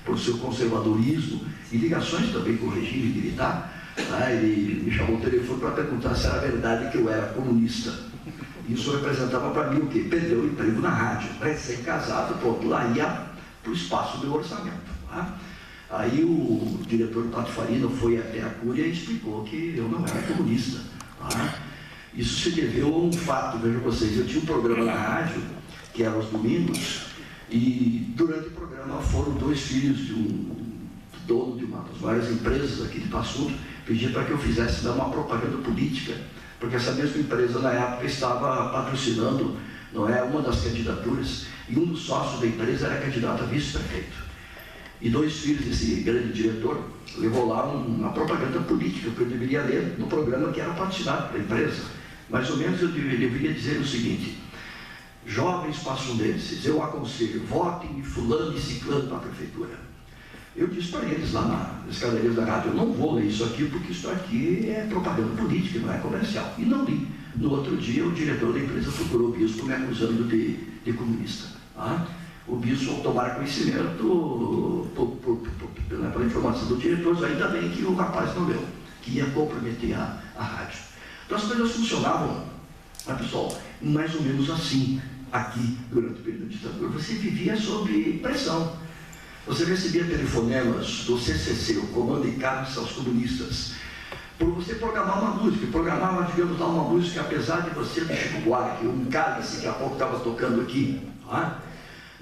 por seu conservadorismo e ligações também com o regime militar, ele me chamou o telefone para perguntar se era verdade que eu era comunista. Isso representava para mim o quê? Perder o emprego na rádio, recém-casado, pronto, lá ia para o espaço do orçamento. Aí o diretor Patifarino foi até a Cúria e explicou que eu não era comunista. Isso se deveu a um fato, vejam vocês, eu tinha um programa na rádio, que era aos domingos, e durante o programa foram 2 filhos de um dono de uma das várias empresas aqui de Passo Fundo, pedir para que eu fizesse uma propaganda política, porque essa mesma empresa na época estava patrocinando, não é, uma das candidaturas, e um dos sócios da empresa era candidato a vice-prefeito. E 2 filhos desse grande diretor levou lá uma propaganda política que eu deveria ler no programa que era patrocinado pela empresa. Mais ou menos eu deveria dizer o seguinte: jovens passundenses, eu aconselho, votem em fulano e ciclano para a prefeitura. Eu disse para eles lá nas escadarias da rádio, eu não vou ler isso aqui porque isso aqui é propaganda política, não é comercial. E não li. No outro dia o diretor da empresa procurou o bispo me acusando de comunista. O bispo, ao tomar conhecimento, pela informação do diretor, ainda bem que o rapaz não leu, que ia comprometer a rádio. Então as coisas funcionavam, pessoal, mais ou menos assim, aqui, durante o período da ditadura. Você vivia sob pressão. Você recebia telefonemas do CCC, o Comando em Caça aos Comunistas, por você programar uma música. Programava, digamos lá, uma música, apesar de você do Chico Buarque, um cálice que há pouco estava tocando aqui,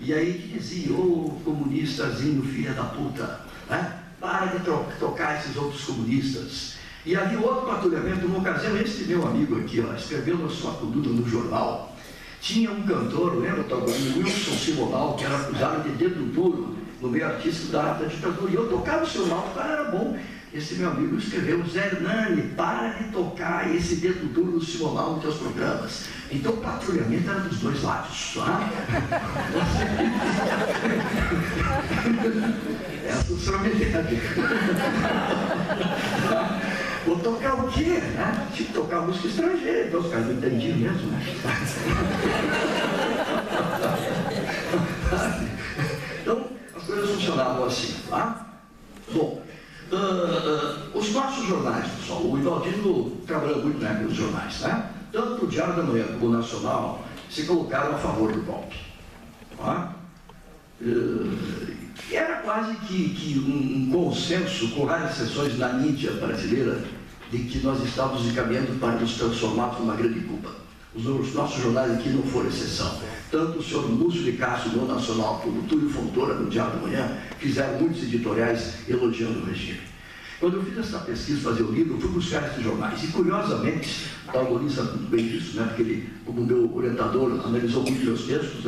e aí que dizia: ô comunistazinho, filha da puta, para de tocar esses outros comunistas. E havia outro patrulhamento, numa ocasião, esse meu amigo aqui, escreveu na sua coluna no jornal. Tinha um cantor, lembra, o Wilson Simonal, que era acusado de dedo duro no meio artístico da ditadura, e eu tocava o seu mal, o cara era bom. Esse meu amigo escreveu: Zé Hernani, para de tocar esse dedo duro no Simonal nos teus programas. Então o patrulhamento era dos 2 lados. Essa só me deve. Vou tocar o quê? Tinha que tocar música estrangeira, então os caras não entendiam mesmo, Então, as coisas funcionavam assim, Bom, os nossos jornais, pessoal, o Ivaldino trabalhou muito na época dos jornais, Tanto o Diário da Manhã como o Nacional se colocaram a favor do golpe. Era quase que um consenso, com raras exceções na mídia brasileira, de que nós estávamos encaminhando para nos transformarmos numa grande Cuba. Os nossos jornais aqui não foram exceção. Tanto o senhor Múcio de Castro no Nacional como o Túlio Fontoura no Diário da Manhã fizeram muitos editoriais elogiando o regime. Quando eu fiz essa pesquisa, fazer o livro, eu fui buscar esses jornais. E curiosamente, o Luiz sabe muito bem disso, porque ele, como meu orientador, analisou muito meus textos,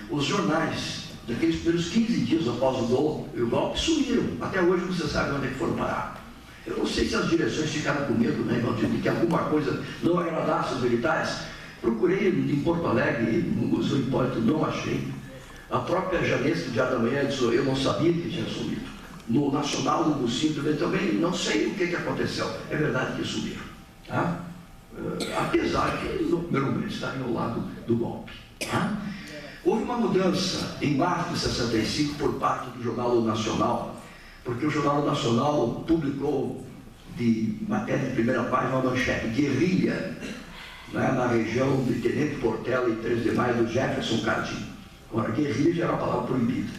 os jornais daqueles primeiros 15 dias após o golpe sumiram. Até hoje você sabe onde é que foram parar. Eu não sei se as direções ficaram com medo, de que alguma coisa não agradasse aos militares. Procurei em Porto Alegre, no Museu Hipólito, não achei. A própria Janessa do Diário da Manhã disse: eu não sabia que tinha sumido. No Nacional, no Bucinto, também não sei o que aconteceu. É verdade que sumiram. Apesar que, no primeiro momento, estavam ao lado do golpe. Houve uma mudança em março de 65 por parte do Jornal Nacional, porque o Jornal Nacional publicou de matéria de primeira página uma manchete: guerrilha na região de Tenente Portela e 3 de Maio do Jefferson Cardim. Agora, guerrilha já era uma palavra proibida.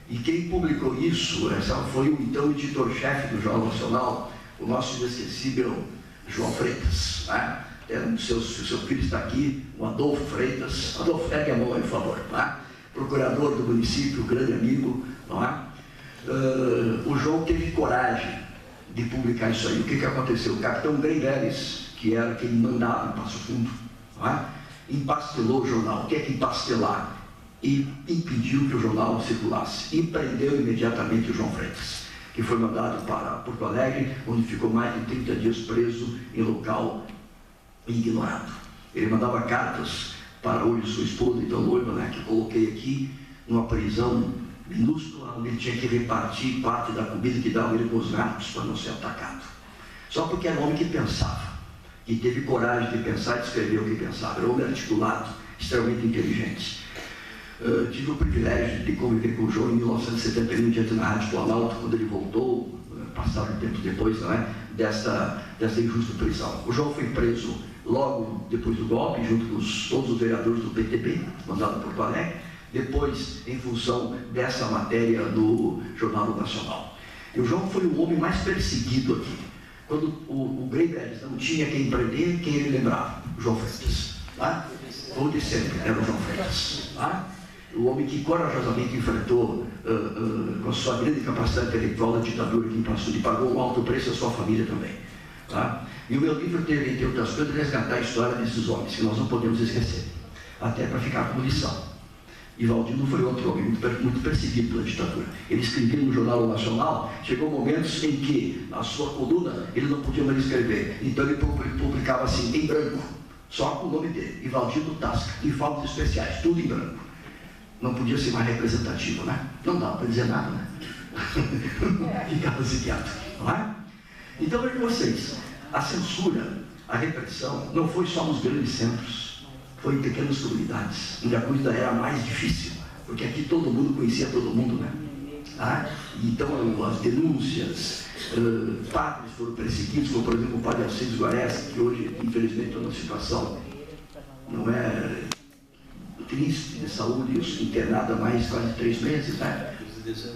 E quem publicou isso foi o então editor-chefe do Jornal Nacional, o nosso inesquecível João Freitas. O seu filho está aqui, o Adolfo Freitas. Adolfo, pegue a mão aí, por favor. Procurador do município, grande amigo. O João teve coragem de publicar isso aí. O que aconteceu? O capitão Greiveres, que era quem mandava em Passo Fundo, empastelou o jornal. O que é que empastelar? E impediu que o jornal circulasse. E prendeu imediatamente o João Freitas, que foi mandado para Porto Alegre, onde ficou mais de 30 dias preso em local ignorado. Ele mandava cartas para hoje sua esposa, então noiva, que coloquei aqui, numa prisão minúscula, onde ele tinha que repartir parte da comida que dava ele com os ratos para não ser atacado. Só porque era um homem que pensava, que teve coragem de pensar e de escrever o que pensava. Era um homem articulado, extremamente inteligente. Tive o privilégio de conviver com o João em 1971, diante na Rádio Planalto, quando ele voltou, passado um tempo depois, não é, dessa injusta prisão. O João foi preso logo depois do golpe, junto com todos os vereadores do PTB, mandado por Porto Alegre, depois em função dessa matéria do Jornal Nacional. E o João foi o homem mais perseguido aqui. Quando o Greibergs não tinha quem prender, quem ele lembrava? O João Freitas. Tá? O de sempre era o João Freitas. Tá? O homem que corajosamente enfrentou, com a sua grande capacidade intelectual, a ditadura que passou e pagou um alto preço, a sua família também. Tá? E o meu livro teve, entre outras coisas, resgatar a história desses homens, que nós não podemos esquecer, até para ficar como lição. E Valdino foi outro homem muito perseguido pela ditadura. Ele escrevia no Jornal Nacional, chegou momentos em que, na sua coluna, ele não podia mais escrever. Então ele publicava assim, em branco, só com o nome dele, Ivaldino Tasca, em faltas especiais, tudo em branco. Não podia ser mais representativo, né? Não dava para dizer nada, né? Ficava ziqueado, não é? Então, vejam vocês, a censura, a repressão, não foi só nos grandes centros, foi em pequenas comunidades, onde a coisa era mais difícil, porque aqui todo mundo conhecia todo mundo, né? Então, as denúncias, padres foram perseguidos, como por exemplo o padre Alcides Guareschi, que hoje, infelizmente, está numa situação, não é triste, de saúde, internado há mais de quase 3 meses, né?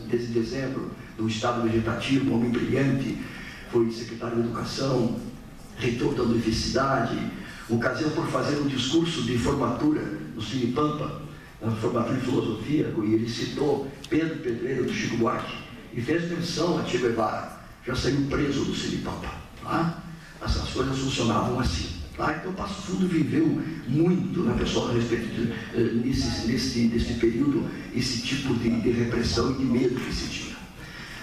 Desde dezembro, no estado vegetativo, um homem brilhante, foi secretário de Educação, reitor da universidade, ocasião por fazer um discurso de formatura no Cine Pampa, na formatura de filosofia, e ele citou Pedro Pedreira do Chico Buarque, e fez menção a Che Guevara, já saiu preso do Cine Pampa. Tá? As coisas funcionavam assim. Tá? Então, Passo Fundo viveu muito, né, pessoal, a respeito nesse período, esse tipo de repressão e de medo que se tinha.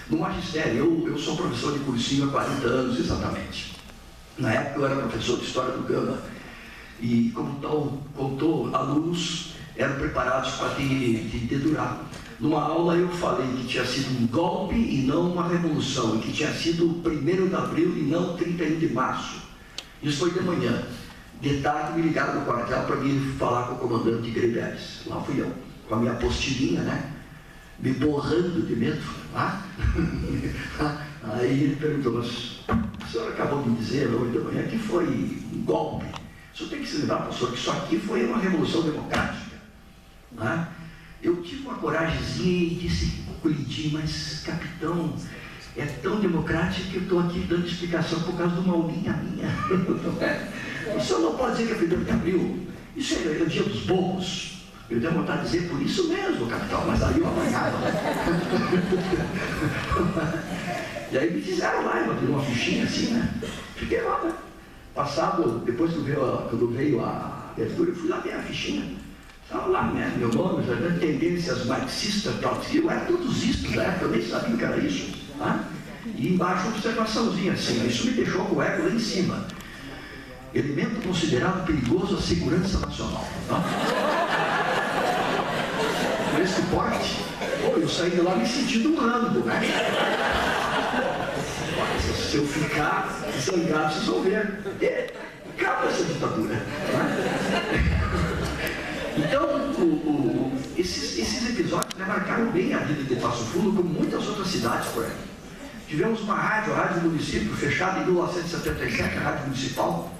No magistério, eu sou professor de cursinho há 40 anos, exatamente. Na época, eu era professor de História do Gama, e como tal, contou, alunos eram preparados para te dedurar. Numa aula, eu falei que tinha sido um golpe e não uma revolução, e que tinha sido 1º de abril e não 31 de março. Isso foi de manhã. De tarde me ligaram no quartel para vir falar com o comandante Greibergs. Lá fui eu, com a minha apostilinha, né? Me borrando de medo. Tá? Aí ele perguntou, mas o senhor acabou de dizer hoje de manhã que foi um golpe. O senhor tem que se lembrar, professor, que isso aqui foi uma revolução democrática. Tá? Eu tive uma coragemzinha e disse, Colidi, mas capitão, é tão democrático que eu estou aqui dando explicação por causa de uma aulinha minha. O senhor não pode dizer que é 1º de abril. Isso é o dia dos bobos. Eu tenho vontade de dizer por isso mesmo, capitão, mas aí eu apanhava. E aí me fizeram lá, eu abri uma fichinha assim, né? Fiquei lá, né? Passado, depois quando veio a abertura, eu fui lá ver a fichinha. Estava lá, né? Meu nome, tendências marxistas, eu era todos isso da época, eu nem sabia o que era isso. Tá? E embaixo uma observaçãozinha assim, isso me deixou com o ego lá em cima. Elemento considerado perigoso à segurança nacional. Tá? Com esse porte, eu saí de lá me sentindo um Rambo, né? Se eu ficar zangado, vocês vão ver. Acaba essa ditadura. Tá? Então, esses episódios, né, marcaram bem a vida de Passo Fundo, como muitas outras cidades por aí. Tivemos uma rádio, a Rádio Município, fechada em 1977, a Rádio Municipal,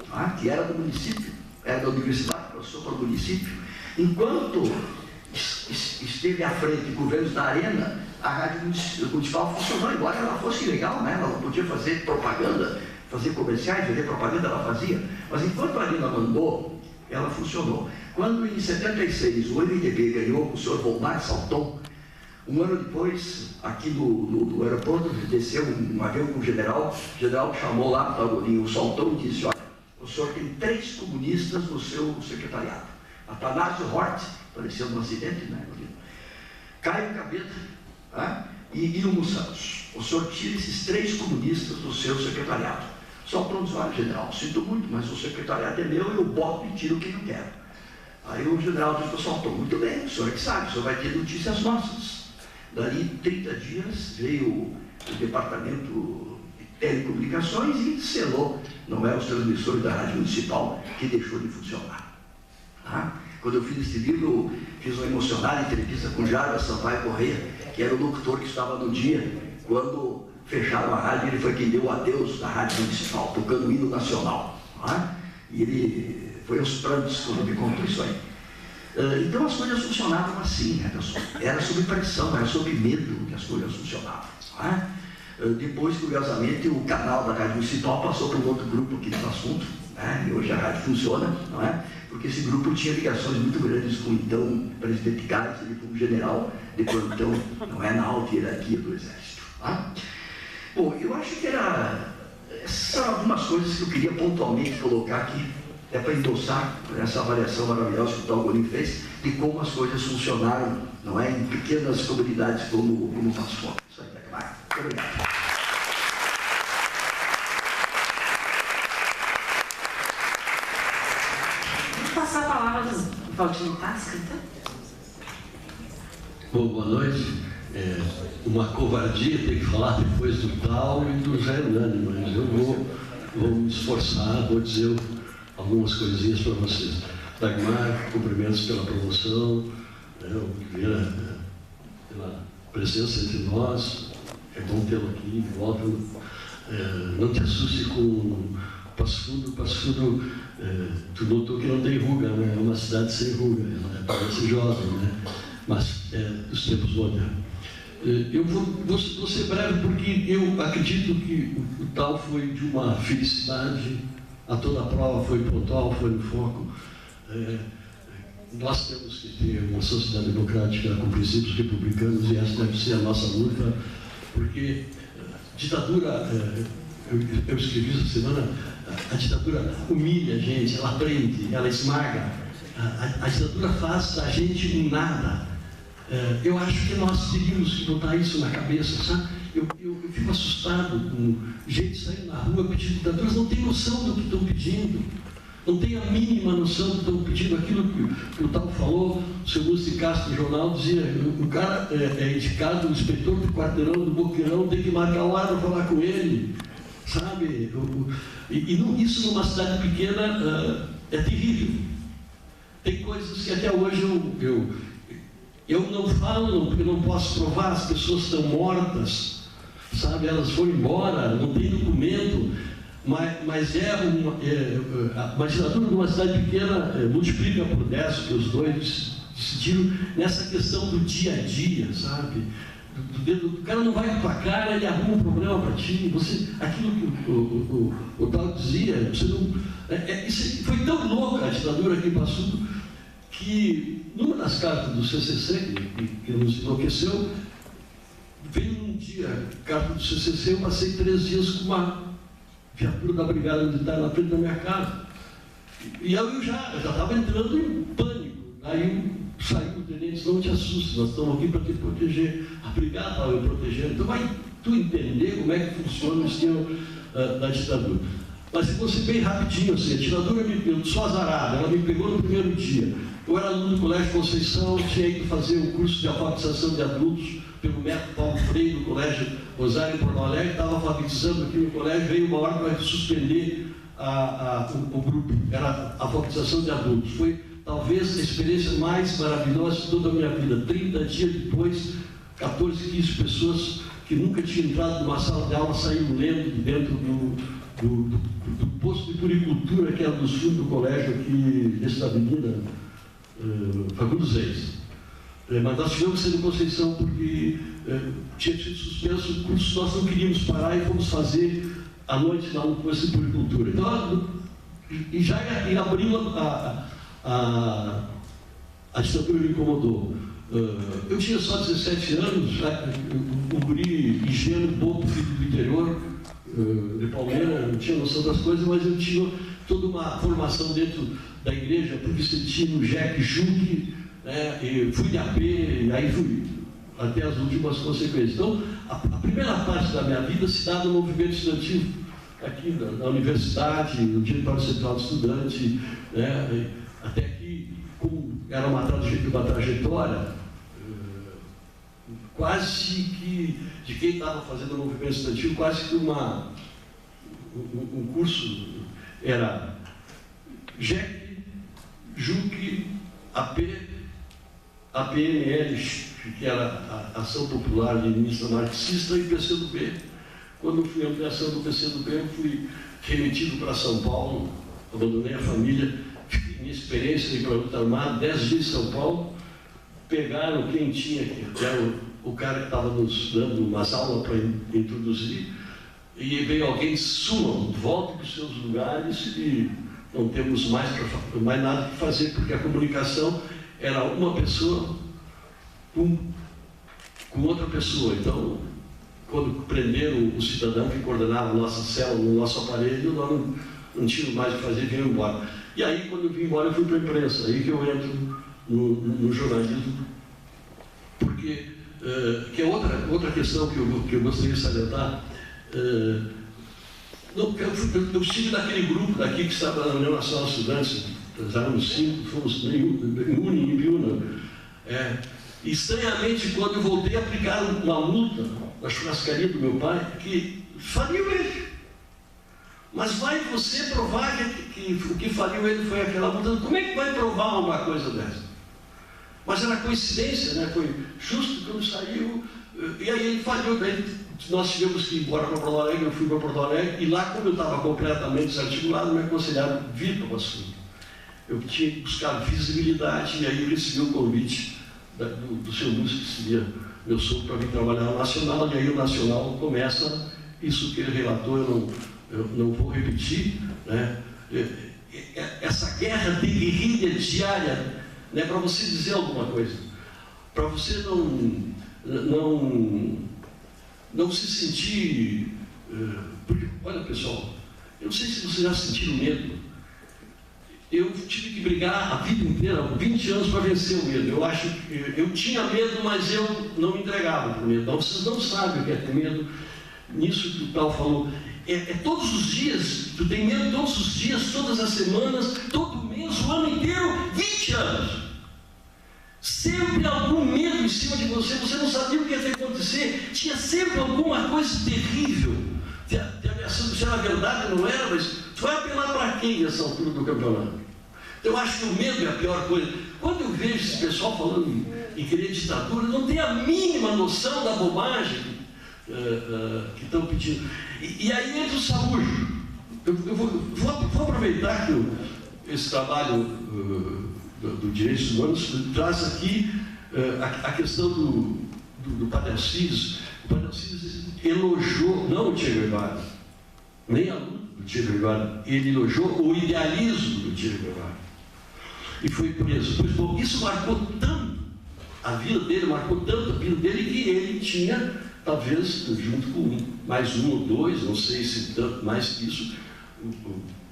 tá, que era do município, era da universidade, passou para o município. Enquanto esteve à frente de governos da Arena, a Rádio Municipal funcionou, embora ela fosse ilegal, né? Ela não podia fazer propaganda, fazer comerciais, fazer propaganda, ela fazia. Mas enquanto a Arena mandou, ela funcionou. Quando em 76 o MDB ganhou o senhor Volmar Salton, um ano depois, aqui no aeroporto, desceu um avião com o general chamou lá para o Salton e disse, olha, o senhor tem 3 comunistas no seu secretariado. Atanásio Hort, apareceu num acidente, né? Caio Cabeda, tá? E Ilmo Santos. O senhor tira esses 3 comunistas do seu secretariado. Salton disse, olha, general, sinto muito, mas o secretariado é meu, eu boto e tiro quem eu quero. Aí o general disse para o Salton, muito bem, o senhor é que sabe, o senhor vai ter notícias nossas. Dali 30 dias veio o departamento de telecomunicações e selou, não é os transmissores da Rádio Municipal, que deixou de funcionar. Tá? Quando eu fiz esse livro, eu fiz uma emocionada entrevista com Jarbas Sampaio Corrêa, que era o locutor que estava no dia, quando fecharam a rádio, ele foi quem deu o adeus da rádio municipal, tocando o hino nacional. E ele foi aos prantos quando me contou isso aí. Então as coisas funcionavam assim, né, pessoal? Era sob pressão, era sob medo que as coisas funcionavam. Depois, curiosamente, o canal da Rádio Municipal passou para um outro grupo aqui do assunto, né? E hoje a rádio funciona, não é? Porque esse grupo tinha ligações muito grandes com o então presidente Gás, ele foi um general de plantão, não é, na alta hierarquia do Exército. Bom, eu acho que essas são algumas coisas que eu queria pontualmente colocar aqui, para endossar essa avaliação maravilhosa que o Tal Golim fez de como as coisas funcionaram, não é, em pequenas comunidades como Passo Fundo. Isso aí, Dagmar. Muito obrigado. Vou passar a palavra do Valdinei Tasca, então. Bom, boa noite. Uma covardia ter que falar depois do Tal e do Zé Hernani, mas eu vou me esforçar, vou dizer algumas coisinhas para vocês. Dagmar, cumprimentos pela promoção, Oliveira, pela presença entre nós, é bom tê-lo aqui de volta. Não te assuste com Passo Fundo, tu notou que não tem ruga, né? É uma cidade sem ruga, ela parece jovem, né? Mas os tempos modernos. Eu vou ser breve porque eu acredito que o Tal foi de uma felicidade, a toda a prova foi pontual, foi no foco. Nós temos que ter uma sociedade democrática com princípios republicanos e essa deve ser a nossa luta, porque ditadura, eu escrevi essa semana, a ditadura humilha a gente, ela prende, ela esmaga, a ditadura faz da gente um nada. Eu acho que nós teríamos que botar isso na cabeça, sabe? Eu fico assustado com gente saindo na rua pedindo ditaduras, não tem noção do que estão pedindo, não tem a mínima noção do que estão pedindo. Aquilo que o Tal falou, o seu Lúcio de Castro, no jornal, dizia: o cara é indicado, o inspetor do quarteirão, do boqueirão, tem que marcar o ar para falar com ele, sabe? Isso numa cidade pequena é terrível. Tem coisas que até hoje eu não falo, porque eu não posso provar, as pessoas estão mortas, sabe? Elas foram embora, não tem documento, mas a ditadura de uma cidade pequena multiplica por 10, que os dois decidiram nessa questão do dia a dia, sabe? O cara não vai com a tua cara, ele arruma um problema para ti. Aquilo que o Tal dizia, você não, isso foi tão louca a ditadura que passou, que numa das cartas do CCC, que nos enlouqueceu, veio um dia, carta do CCC, eu passei 3 dias com uma viatura da Brigada Militar na frente da minha casa. E eu já estava entrando em pânico. Aí saiu o tenente: não te assustes, nós estamos aqui para te proteger. A Brigada estava me protegendo. Então vai tu entender como é que funciona o esquema da ditadura. Mas eu vou ser bem rapidinho assim. A ditadura, eu sou azarado, ela me pegou no primeiro dia. Eu era aluno do Colégio Conceição, tinha ido fazer um curso de alfabetização de adultos pelo método Paulo Freire, do Colégio Rosário, em Porto Alegre, estava alfabetizando aqui no colégio, veio uma hora para suspender o grupo, era alfabetização de adultos. Foi talvez a experiência mais maravilhosa de toda a minha vida. 30 dias depois, 14, 15 pessoas que nunca tinham entrado numa sala de aula saíram lendo de dentro do posto de puricultura, que era dos fundos do colégio aqui, dessa avenida, Fagundes Reis. Mas nós tivemos que ser em Conceição porque tinha sido suspenso o curso, nós não queríamos parar e fomos fazer à noite lá no posto de puricultura. Então, e já em abril a ditadura me incomodou. Eu tinha só 17 anos, um guri ingênuo, bobo, filho do interior, de Palmeira, não tinha noção das coisas, mas eu tinha toda uma formação dentro da igreja, porque senti no Jack Juque, né, e fui de AP, e aí fui até as últimas consequências. Então, a primeira parte da minha vida se dá no movimento estudantil, aqui na universidade, no Diretório Central do Estudante, né, até que, como era uma trajetória, quase que, de quem estava fazendo o movimento estudantil, quase que um curso era Jack, Juque, a PNL, que era a Ação Popular Leninista Marxista, e o PCdoB. Quando eu fui à ampliação do PCdoB, eu fui remetido para São Paulo, abandonei a família, minha experiência de luta armada, 10 dias em São Paulo, pegaram quem tinha, que era o cara que estava nos dando umas aulas para introduzir, e veio alguém e sumam, voltem para os seus lugares e não temos mais nada que fazer, porque a comunicação era uma pessoa com outra pessoa. Então, quando prenderam o cidadão que coordenava a nossa célula, no nosso aparelho, nós não tínhamos mais o que fazer, vinham embora. E aí, quando eu vim embora, eu fui para a imprensa, aí que eu entro no jornalismo, porque, que é outra questão que eu gostaria de salientar. Eu estive naquele grupo daqui que estava na União Nacional de Estudantes, nós éramos 5, fomos em Biúna. E estranhamente, quando eu voltei a aplicar uma multa na churrascaria do meu pai, que faliu ele. Mas vai você provar que o que faliu ele foi aquela multa. Como é que vai provar uma coisa dessa? Mas era coincidência, né? Foi justo quando saiu, e aí ele falhou. Daí nós tivemos que ir embora para Porto Alegre, eu fui para Porto Alegre, e lá, como eu estava completamente desarticulado, me aconselharam vir para o assunto. Eu tinha que buscar visibilidade, e aí eu recebi o convite do seu Lúcio, que seria meu sogro, para vir trabalhar no Nacional, e aí o Nacional começa isso que ele relatou, eu não vou repetir, né? Essa guerra de guerrilha diária, né, para você dizer alguma coisa, para você não se sentir... Porque, olha pessoal, eu não sei se vocês já sentiram medo. Eu tive que brigar a vida inteira, 20 anos, para vencer o medo. Eu acho que eu tinha medo, mas eu não me entregava por medo. Então, vocês não sabem o que é ter medo. Nisso que o Tal falou, todos os dias, tu tem medo todos os dias, todas as semanas, todo mês, o ano inteiro, 20 anos. Sempre algum medo em cima de você, você não sabia o que ia acontecer, tinha sempre alguma coisa terrível. Te ameaçando, se era verdade, não era, mas tu vai apelar para quem nessa altura do campeonato? Então, eu acho que o medo é a pior coisa. Quando eu vejo esse pessoal falando em querer ditadura, não tem a mínima noção da bobagem que estão pedindo. E aí entra o saújo. Eu vou aproveitar que esse trabalho do direitos humanos traz aqui a questão do Padre Alcides. O Padre Alcides elogiou, não o Che Guevara, nem a luta do Che Guevara, ele elogiou o idealismo do Che Guevara. E foi preso. Pois, isso marcou tanto a vida dele, marcou tanto a vida dele, que ele tinha, talvez, junto com mais um ou dois, não sei se tanto mais que isso,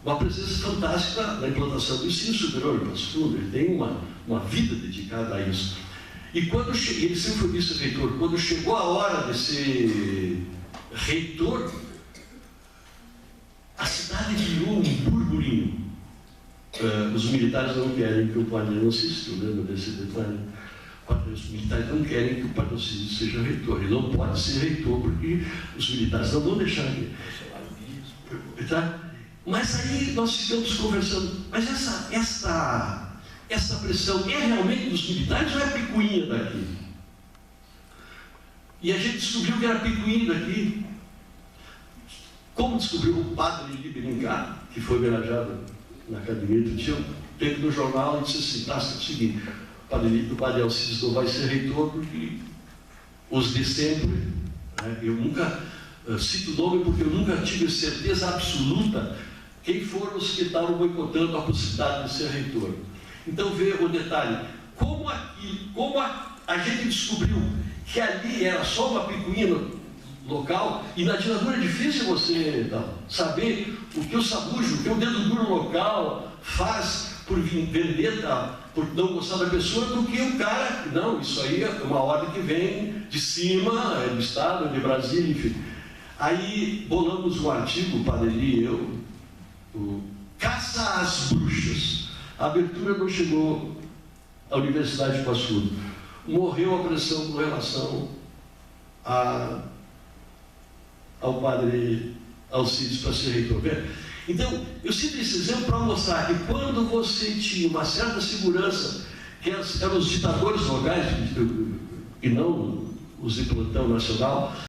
uma presença fantástica na implantação do ensino superior em Passo Fundo. Ele tem uma vida dedicada a isso. E quando ele sempre foi vice-reitor, quando chegou a hora de ser reitor, a cidade criou um burburinho. Os militares não querem que o padre não assista, lembra desse detalhe? Os militares não querem que o padre Alcides seja reitor. Ele não pode ser reitor porque os militares não vão deixar ele. Tá? Mas aí nós ficamos conversando, mas essa pressão é realmente dos militares ou é picuinha daqui? E a gente descobriu que era picuinha daqui. Como descobriu o padre Liberincar, que foi homenageado na academia do Tio, teve no jornal e disse assim: tá, é o seguinte, o padre Alcides não vai ser reitor porque os de sempre, né, eu nunca cito o nome porque eu nunca tive certeza absoluta quem foram os que estavam boicotando a possibilidade de ser reitor. Então veja o detalhe, como a gente descobriu que ali era só uma picuinha local, e na ditadura é difícil você saber o que o sabujo, o que o dedo duro local faz por vendetta, por não gostar da pessoa, do que o cara, não, isso aí é uma ordem que vem de cima, é do Estado, é de Brasília, enfim. Aí bolamos um artigo, o Padre Eli e eu, Caça às Bruxas. A abertura não chegou à Universidade de Passo Fundo. Morreu a pressão com relação ao padre Alcides para ser reitor. Então, eu cito esse exemplo para mostrar que quando você tinha uma certa segurança que eram os ditadores locais, e não os de plantão nacional,